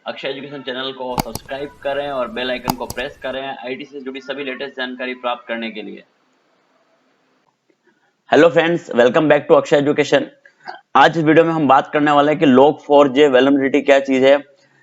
Akshay education channel को subscribe करें और बेल आइकन को प्रेस करें आईटी से जुड़ी सभी लेटेस्ट जानकारी प्राप्त करने के लिए। Hello friends, welcome back to Akshay education. आज इस वीडियो में हम बात करने वाले हैं कि log4j वल्नरेबिलिटी क्या चीज है,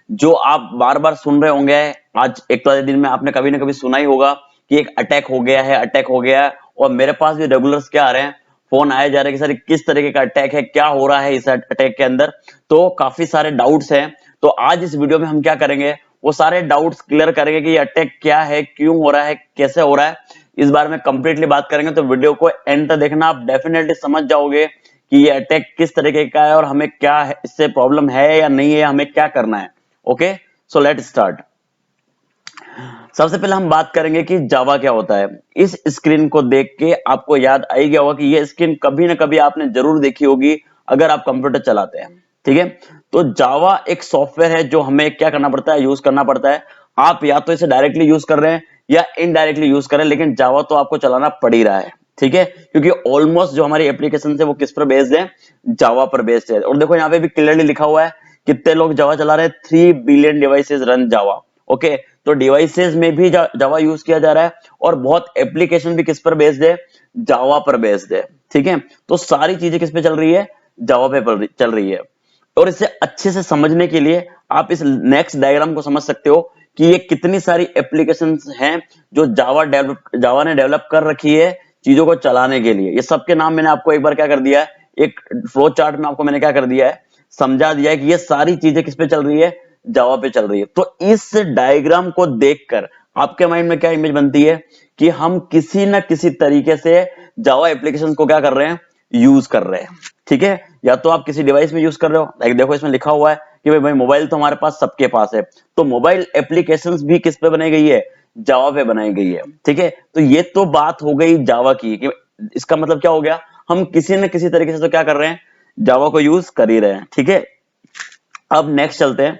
जो आप बार बार सुन रहे होंगे। आज एक तो दिन में आपने कभी ना कभी सुना ही होगा कि एक अटैक हो गया है, अटैक हो गया है। और मेरे पास भी रेगुलर्स क्या आ रहे हैं, फोन आए जा रहे हैं कि सर किस तरीके का अटैक है, क्या हो रहा है इस अटैक के अंदर। तो काफी सारे डाउट्स हैं। तो आज इस वीडियो में हम क्या करेंगे, वो सारे डाउट्स क्लियर करेंगे कि ये अटैक क्या है, क्यों हो रहा है, कैसे हो रहा है। इस बारे में कंप्लीटली बात करेंगे, तो वीडियो को एंड तक देखना, आप डेफिनेटली समझ जाओगे कि ये अटैक किस तरीके का है और हमें क्या है, इससे प्रॉब्लम है या नहीं है, हमें क्या करना है। Okay, so let start. सबसे पहले हम बात करेंगे कि जावा क्या होता है। इस स्क्रीन को देख के आपको याद आ ही गया होगा कि ये स्क्रीन कभी ना कभी आपने जरूर देखी होगी अगर आप कंप्यूटर चलाते हैं। ठीक है, तो जावा एक सॉफ्टवेयर है जो हमें क्या करना पड़ता है, यूज करना पड़ता है। आप या तो इसे डायरेक्टली यूज कर रहे हैं या इनडायरेक्टली यूज कर रहे हैं, लेकिन जावा तो आपको चलाना पड़ ही रहा है। ठीक है, क्योंकि ऑलमोस्ट जो हमारी एप्लीकेशन है वो किस पर बेस्ड है, जावा पर बेस्ड है। और देखो यहाँ पे भी क्लियरली लिखा हुआ है कितने लोग जावा चला रहे हैं, 3 बिलियन डिवाइसेस रन जावा। ओके, तो डिवाइसेस में भी जावा यूज किया जा रहा है और बहुत एप्लीकेशन भी किस पर बेस्ड है, जावा पर बेस्ड है। ठीक है, तो सारी चीजें किस पे चल रही है, जावा पे चल रही है। और इसे अच्छे से समझने के लिए आप इस नेक्स्ट डायग्राम को समझ सकते हो कि ये कितनी सारी एप्लीकेशंस हैं जो जावा ने डेवलप कर रखी है चीजों को चलाने के लिए। ये सबके नाम मैंने आपको एक बार क्या कर दिया है, एक फ्लो चार्ट में आपको मैंने क्या कर दिया है, समझा दिया है कि ये सारी चीजें किस पे चल रही है, जावा पे चल रही है। तो इस डायग्राम को देखकर आपके माइंड में क्या इमेज बनती है कि हम किसी ना किसी तरीके से जावा एप्लीकेशन को क्या कर रहे हैं, यूज कर रहे हैं। ठीक है, या तो आप किसी डिवाइस में यूज कर रहे हो, लाइक देखो इसमें लिखा हुआ है कि भाई मोबाइल तो हमारे पास सबके पास है, तो मोबाइल एप्लीकेशंस भी किस पे बनाई गई है, जावा पे बनाई गई है। ठीक है, तो ये तो बात हो गई जावा की कि इसका मतलब क्या हो गया, हम किसी न किसी तरीके से तो क्या कर रहे हैं, जावा को यूज कर ही रहे हैं। ठीक है, अब नेक्स्ट चलते हैं।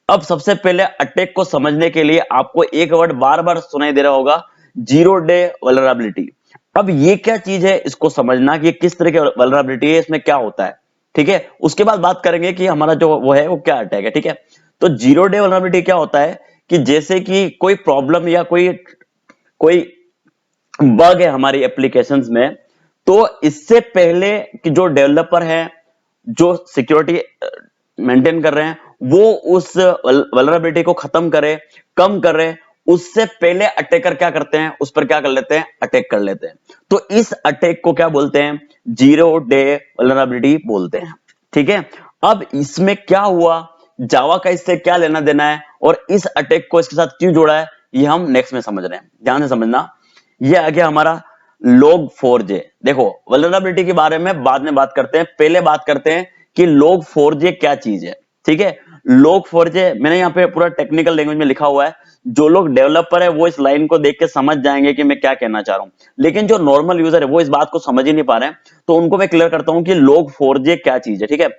अब सबसे पहले अटैक को समझने के लिए आपको एक वर्ड बार बार सुनाई दे रहा होगा, जीरो डे वल्नरेबिलिटी। अब ये क्या चीज है, इसको समझना कि ये किस तरह की वल्नरेबिलिटी है, इसमें क्या होता है। ठीक है, उसके बाद बात करेंगे कि हमारा जो वो है वो क्या अटैक है। ठीक है, तो जीरो डे वल्नरेबिलिटी क्या होता है कि जैसे कि कोई प्रॉब्लम या कोई कोई बग है हमारी एप्लीकेशंस में, तो इससे पहले कि जो डेवलपर है, जो सिक्योरिटी मेंटेन कर रहे हैं, वो उस वल्नरेबिलिटी को खत्म करे, कम करे, उससे पहले अटैकर क्या करते हैं, उस पर क्या कर लेते हैं, अटैक कर लेते हैं। तो इस अटैक को क्या बोलते हैं, जीरो डे वल्नरेबिलिटी बोलते हैं। ठीक है, अब इसमें क्या हुआ, जावा का इससे क्या लेना देना है और इस अटैक को इसके साथ क्यों जोड़ा है, ये हम नेक्स्ट में समझ रहे हैं। ध्यान से समझना। ये आ गया हमारा log4j। देखो वल्नरेबिलिटी के बारे में बाद में बात करते हैं, पहले बात करते हैं कि log4j क्या चीज है। ठीक है, log4j मैंने यहाँ पे पूरा टेक्निकल लैंग्वेज में लिखा हुआ है, जो लोग डेवलपर है वो इस लाइन को देख के समझ जाएंगे कि मैं क्या कहना चाह रहा हूं, लेकिन जो नॉर्मल यूजर है वो इस बात को समझ ही नहीं पा रहे हैं, तो उनको मैं क्लियर करता हूं कि log4j क्या चीज है। ठीक है,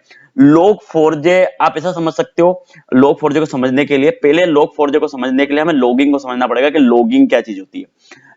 log4j आप ऐसा समझ सकते हो, log4j को समझने के लिए, पहले log4j को समझने के लिए हमें लॉगिंग को समझना पड़ेगा कि लॉगिंग क्या चीज होती है।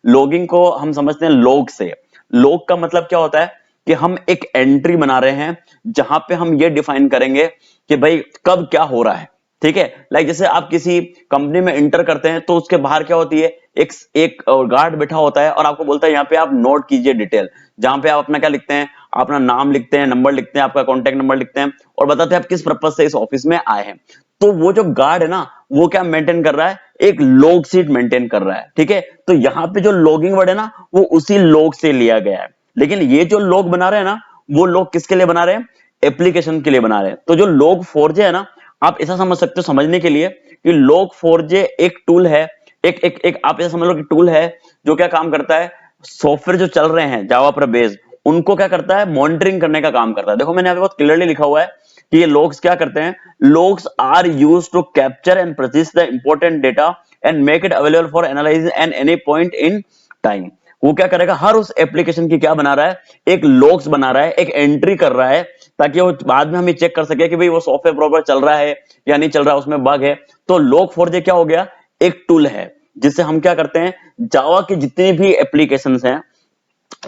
लॉगिंग को हम समझते हैं लॉग से। लॉग का मतलब क्या होता है कि हम एक एंट्री बना रहे हैं जहां पे हम ये डिफाइन करेंगे कि भाई कब क्या हो रहा है। ठीक है, लाइक जैसे आप किसी कंपनी में इंटर करते हैं तो उसके बाहर क्या होती है, एक एक गार्ड बैठा होता है और आपको बोलता है यहाँ पे आप नोट कीजिए डिटेल, जहां पे आप अपना क्या लिखते हैं, अपना नाम लिखते हैं, नंबर लिखते हैं, आपका कॉन्टेक्ट नंबर लिखते हैं और बताते हैं आप किस पर्पज से इस ऑफिस में आए हैं। तो वो जो गार्ड है ना, वो क्या मेंटेन कर रहा है, एक लॉग सीट मेंटेन कर रहा है। ठीक है, तो यहां पे जो लॉगिंग वर्ड है ना, वो उसी लॉग से लिया गया है। लेकिन ये जो लॉग बना रहे हैं ना, वो लॉग किसके लिए बना रहे हैं, एप्लीकेशन के लिए बना रहे हैं। तो जो log4j है ना, आप ऐसा समझ सकते हो समझने के लिए कि log4j एक टूल है, एक आप ऐसा समझ लो कि टूल है जो क्या काम करता है, सॉफ्टवेयर जो चल रहे हैं जावा पर बेस्ड, उनको क्या करता है, मॉनिटरिंग करने का काम करता है। देखो मैंने यहाँ पे बहुत क्लियरली लिखा हुआ है कि ये logs क्या करते हैं, logs are use to capture and process the important data and make it available for analysis and any point in time. वो क्या करेगा, हर उस एप्लीकेशन की क्या बना रहा है, एक लॉग्स बना रहा है, एक एंट्री कर रहा है, ताकि वो बाद में हम चेक कर सके कि भाई वो सॉफ्टवेयर प्रॉपर चल रहा है या नहीं चल रहा है, उसमें बग है। तो log4j क्या हो गया, एक टूल है जिससे हम क्या करते हैं, जावा की जितनी भी एप्लीकेशंस हैं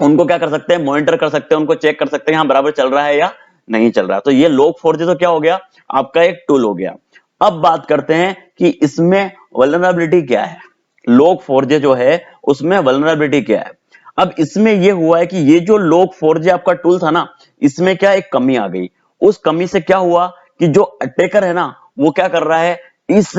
उनको क्या कर सकते हैं, मॉनिटर कर सकते हैं, उनको चेक कर सकते हैं हाँ बराबर चल रहा है या नहीं चल रहा है। तो ये log4j तो क्या हो गया, आपका एक टूल हो गया। अब बात करते हैं कि इसमें वल्नरेबिलिटी क्या है, log4j जो है उसमें वल्नरेबिलिटी क्या है। अब इसमें ये हुआ है कि ये जो log4j आपका टूल था ना, इसमें क्या एक कमी आ गई। उस कमी से क्या हुआ कि जो अटैकर है ना, वो क्या कर रहा है, इस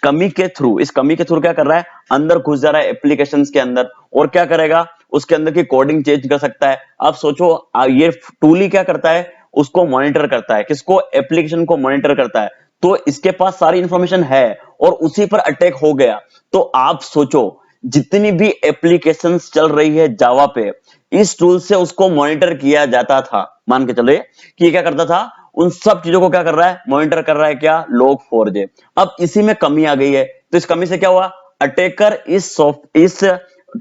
कमी के थ्रू क्या कर रहा है, अंदर घुस जा रहा है एप्लीकेशंस के अंदर, और क्या करेगा, उसके अंदर की कोडिंग चेंज कर सकता है। आप सोचो, ये टूल ही क्या करता है, उसको मॉनिटर करता है, किसको, एप्लीकेशन को मॉनिटर करता है। तो इसके पास सारी इंफॉर्मेशन है और उसी पर अटैक हो गया। तो आप सोचो, जितनी भी एप्लीकेशंस चल रही है जावा पे, इस टूल से उसको मॉनिटर किया जाता था। मान के चलिए कि ये क्या करता था, उन सब चीजों को क्या कर रहा है, मॉनिटर कर रहा है, क्या, log4j। अब इसी में कमी आ गई है, तो इस कमी से क्या हुआ, अटैकर इस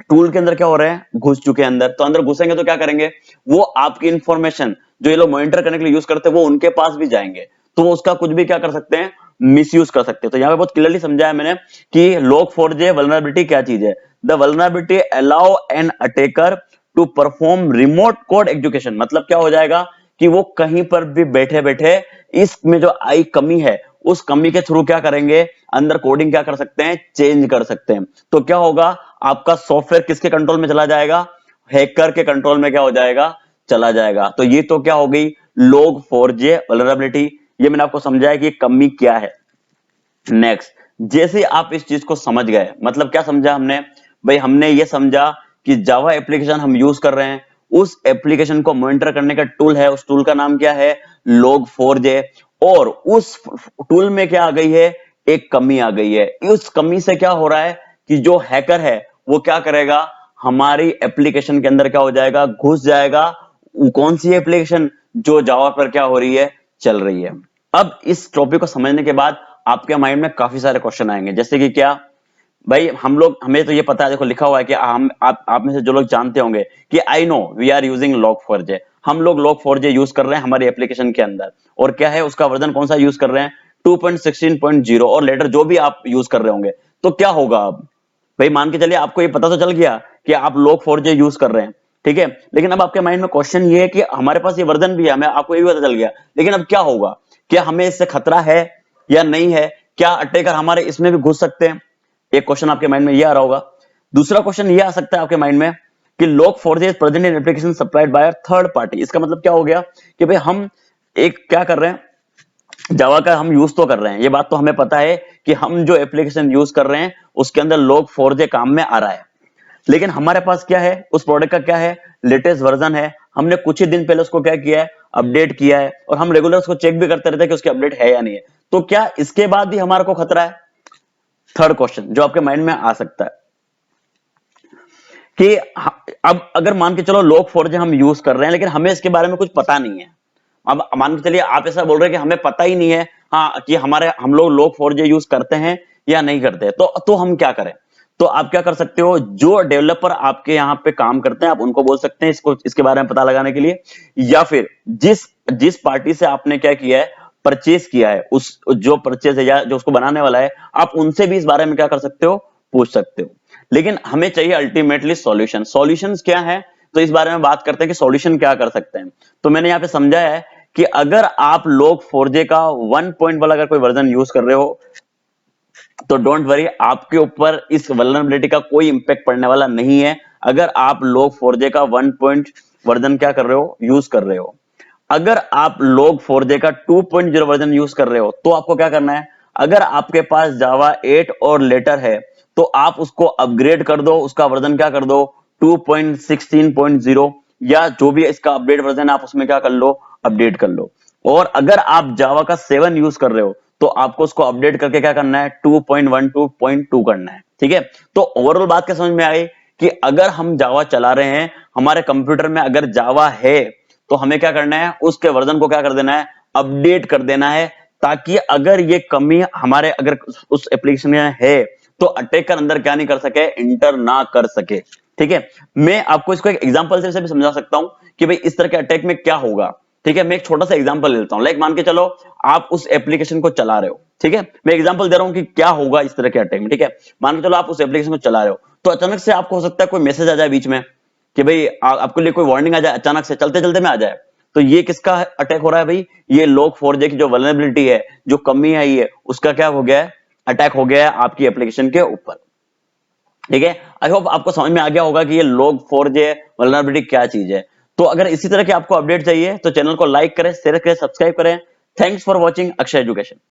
टूल के अंदर क्या हो रहे हैं, घुस चुके हैं अंदर। तो अंदर घुसेंगे तो क्या करेंगे, वो आपकी इंफॉर्मेशन जो ये लोग मॉनिटर करने के लिए यूज करते हैं वो उनके पास भी जाएंगे, तो वो उसका कुछ भी क्या कर सकते हैं, मिसयूज कर सकते हैं। तो यहाँ पे बहुत क्लियरली समझाया मैंने कि log4j वल्नरेबिलिटी क्या चीज है। The vulnerability allow an attacker to perform remote code execution. मतलब क्या हो जाएगा कि वो कहीं पर भी बैठे बैठे इसमें जो आई कमी है, उस कमी के थ्रू क्या करेंगे, अंदर कोडिंग क्या कर सकते हैं, चेंज कर सकते हैं। तो क्या होगा, आपका सॉफ्टवेयर किसके कंट्रोल में चला जाएगा, हैकर के कंट्रोल में क्या हो जाएगा, चला जाएगा। तो ये तो क्या हो गई, log4j वल्नरेबिलिटी। ये मैंने आपको समझाया कि कमी क्या है। नेक्स्ट, जैसे आप इस चीज को समझ गए, मतलब क्या समझा हमने, भाई हमने ये समझा कि जावा एप्लीकेशन हम यूज कर रहे हैं, उस एप्लीकेशन को मॉनिटर करने का टूल है, उस टूल का नाम क्या है, log4j। और उस टूल में क्या आ गई है, एक कमी आ गई है। उस कमी से क्या हो रहा है कि जो हैकर है वो क्या करेगा, हमारी एप्लीकेशन के अंदर क्या हो जाएगा, घुस जाएगा। कौन सी एप्लीकेशन, जो जावा पर क्या हो रही है, चल रही है। अब इस टॉपिक को समझने के बाद आपके माइंड में काफी सारे क्वेश्चन आएंगे, जैसे कि क्या, भाई हम लोग, हमें तो ये पता है, देखो लिखा हुआ है कि हम आप में से जो लोग जानते होंगे कि I know we are using log4j। हम लोग log4j यूज कर रहे हैं हमारी एप्लीकेशन के अंदर, और क्या है उसका वर्जन कौन सा यूज कर रहे हैं, 2.16.0 और लेटर जो भी आप यूज कर रहे होंगे। तो क्या होगा अब, भाई मान के चलिए आपको ये पता तो चल गया कि आप log4j यूज कर रहे हैं, ठीक है। लेकिन अब आपके माइंड में क्वेश्चन ये है कि हमारे पास ये वर्जन भी है, हमें आपको ये भी पता चल गया, लेकिन अब क्या होगा, क्या हमें इससे खतरा है या नहीं है, क्या अटैकर हमारे इसमें भी घुस सकते हैं। एक क्वेश्चन आपके माइंड में ये आ रहा होगा। दूसरा क्वेश्चन ये आ सकता है आपके माइंड में कि log4j is present in application supplied by third party. इसका मतलब क्या हो गया कि भाई हम एक क्या कर रहे हैं, जावा का हम यूज तो कर रहे हैं, ये बात तो हमें पता है कि हम जो एप्लीकेशन यूज कर रहे हैं उसके अंदर log4j काम में आ रहा है। लेकिन हमारे पास क्या है, उस प्रोडक्ट का क्या है, लेटेस्ट वर्जन है, हमने कुछ ही दिन पहले उसको क्या किया है, अपडेट किया है, और हम रेगुलर उसको चेक भी करते रहते हैं कि उसकी अपडेट है या नहीं है। तो क्या इसके बाद भी हमारे को खतरा है, थर्ड क्वेश्चन जो आपके माइंड में आ सकता है कि अब अगर मान के चलो log4j हम यूज कर रहे हैं लेकिन हमें इसके बारे में कुछ पता नहीं है। अब मान के चलिए आप ऐसा बोल रहे हैं कि हमें पता ही नहीं है, हाँ, कि हम लोग log4j यूज करते हैं या नहीं करते, तो हम क्या करें। तो आप क्या कर सकते हो, जो डेवलपर आपके यहाँ पे काम करते हैं आप उनको बोल सकते हैं इसको, इसके बारे में पता लगाने के लिए, या फिर जिस जिस पार्टी से आपने क्या किया है, परचेज किया है, उस जो परचेज है या जो उसको बनाने वाला है, आप उनसे भी इस बारे में क्या कर सकते हो, पूछ सकते हो। लेकिन हमें चाहिए अल्टीमेटली सॉल्यूशन। सॉल्यूशंस क्या है, तो इस बारे में बात करते हैं कि सॉल्यूशन क्या कर सकते हैं। तो मैंने यहाँ पे समझाया है कि अगर आप log4j का 1 पॉइंट वाला अगर कोई वर्जन यूज कर रहे हो तो डोंट वरी, आपके ऊपर इस वल्नरेबिलिटी का कोई इंपैक्ट पड़ने वाला नहीं है, अगर आप log4j का 1 पॉइंट वर्जन क्या कर रहे हो, यूज कर रहे हो। अगर आप log4j का 2.0 वर्जन यूज कर रहे हो तो आपको क्या करना है, अगर आपके पास जावा 8 और लेटर है तो आप उसको अपग्रेड कर दो, उसका वर्जन क्या कर दो, 2.16.0, या जो भी इसका अपडेट वर्जन है आप उसमें क्या कर लो, अपडेट कर लो। और अगर आप जावा का 7 यूज कर रहे हो तो आपको उसको अपडेट करके क्या करना है, 2.12.2 करना है, ठीक है। तो ओवरऑल बात क्या समझ में आई कि अगर हम जावा चला रहे हैं, हमारे कंप्यूटर में अगर जावा है तो हमें क्या करना है, उसके वर्जन को क्या कर देना है, अपडेट कर देना है, ताकि अगर ये कमी हमारे अगर उस एप्लीकेशन में है तो अटैकर अंदर क्या नहीं कर सके, इंटर ना कर सके, ठीक है। मैं आपको इसको एक एग्जांपल से भी समझा सकता हूं कि भाई इस तरह के अटैक में क्या होगा, ठीक है। मैं एक छोटा सा एग्जांपल ले लेता हूं, लाइक मान के चलो आप उस एप्लीकेशन को चला रहे हो, ठीक है। मैं एग्जांपल दे रहा हूं कि क्या होगा इस तरह के अटैक में, ठीक है। मान के चलो आप उस एप्लीकेशन को चला रहे हो तो अचानक से आपको हो सकता है कोई मैसेज आ जाए बीच में कि भाई आपके लिए कोई वार्निंग आ जाए, अचानक से चलते चलते में आ जाए। तो ये किसका अटैक हो रहा है भाई? ये log4j की जो वल्नरेबिलिटी है, जो कमी आई है, उसका क्या हो गया है? अटैक हो गया है आपकी एप्लीकेशन के ऊपर। ठीक है, आई होप आपको समझ में आ गया होगा कि ये log4j वल्नरेबिलिटी क्या चीज है। तो अगर इसी तरह के आपको अपडेट चाहिए तो चैनल को लाइक करें, शेयर करें, सब्सक्राइब करें। Thanks for watching Akshay education.